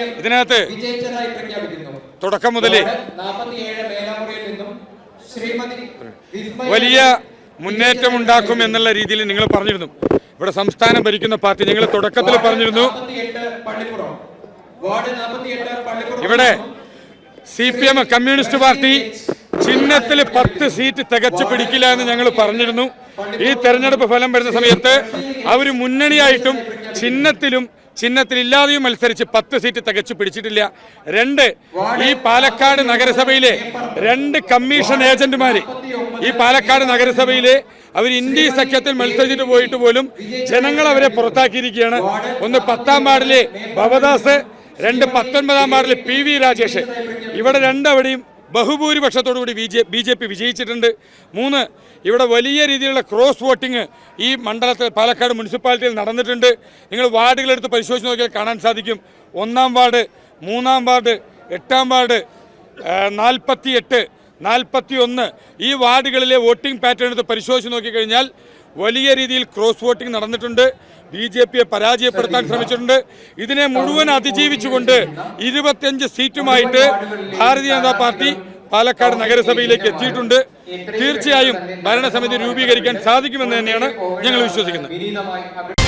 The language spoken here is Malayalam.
ഇതിനകത്ത് തുടക്കം മുതലേ വലിയ മുന്നേറ്റം ഉണ്ടാക്കും എന്നുള്ള രീതിയിൽ നിങ്ങൾ പറഞ്ഞിരുന്നു. ഇവിടെ സംസ്ഥാനം ഭരിക്കുന്ന പാർട്ടി ഞങ്ങൾ തുടക്കത്തിൽ പറഞ്ഞിരുന്നു, ഇവിടെ CPM കമ്മ്യൂണിസ്റ്റ് പാർട്ടി ചിഹ്നത്തിൽ 10 സീറ്റ് തികച്ചു പിടിക്കില്ല എന്ന് ഞങ്ങൾ പറഞ്ഞിരുന്നു. ഈ തെരഞ്ഞെടുപ്പ് ഫലം വരുന്ന സമയത്ത് അവർ മുന്നണിയായിട്ടും ചിഹ്നത്തിലില്ലാതെയും മത്സരിച്ച് 10 സീറ്റ് തികച്ചു പിടിച്ചിട്ടില്ല. ഈ പാലക്കാട് നഗരസഭയിലെ 2 കമ്മീഷൻ ഏജന്റുമാര് ഈ പാലക്കാട് നഗരസഭയിലെ അവർ ഇന്ത്യ സഖ്യത്തിൽ മത്സരിച്ചിട്ട് പോയിട്ട് പോലും ജനങ്ങൾ അവരെ പുറത്താക്കിയിരിക്കുകയാണ്. ഒന്ന് 10ാം വാർഡിലെ ഭവദാസ്, 2 19ാം വാർഡിലെ PV രാജേഷ്. ഇവിടെ 2 അവിടെയും ബഹുഭൂരിപക്ഷത്തോടുകൂടി BJP വിജയിച്ചിട്ടുണ്ട്. 3 ഇവിടെ വലിയ രീതിയിലുള്ള ക്രോസ് വോട്ടിംഗ് ഈ മണ്ഡലത്തിൽ പാലക്കാട് മുനിസിപ്പാലിറ്റിയിൽ നടന്നിട്ടുണ്ട്. നിങ്ങൾ വാർഡുകളെടുത്ത് പരിശോധിച്ച് നോക്കിയാൽ കാണാൻ സാധിക്കും. 1ാം വാർഡ്, 3ാം വാർഡ്, 8ാം വാർഡ്, 48, 41 ഈ വാർഡുകളിലെ വോട്ടിംഗ് പാറ്റേൺ എടുത്ത് പരിശോധിച്ച് നോക്കിക്കഴിഞ്ഞാൽ വലിയ രീതിയിൽ ക്രോസ് വോട്ടിംഗ് നടന്നിട്ടുണ്ട്. BJPയെ പരാജയപ്പെടുത്താൻ ശ്രമിച്ചിട്ടുണ്ട്. ഇതിനെ മുഴുവൻ അതിജീവിച്ചുകൊണ്ട് 25 സീറ്റുമായിട്ട് ഭാരതീയ ജനതാ പാർട്ടി പാലക്കാട് നഗരസഭയിലേക്ക് എത്തിയിട്ടുണ്ട്. തീർച്ചയായും ഭരണസമിതി രൂപീകരിക്കാൻ സാധിക്കുമെന്ന് തന്നെയാണ് ഞങ്ങൾ വിശ്വസിക്കുന്നത്.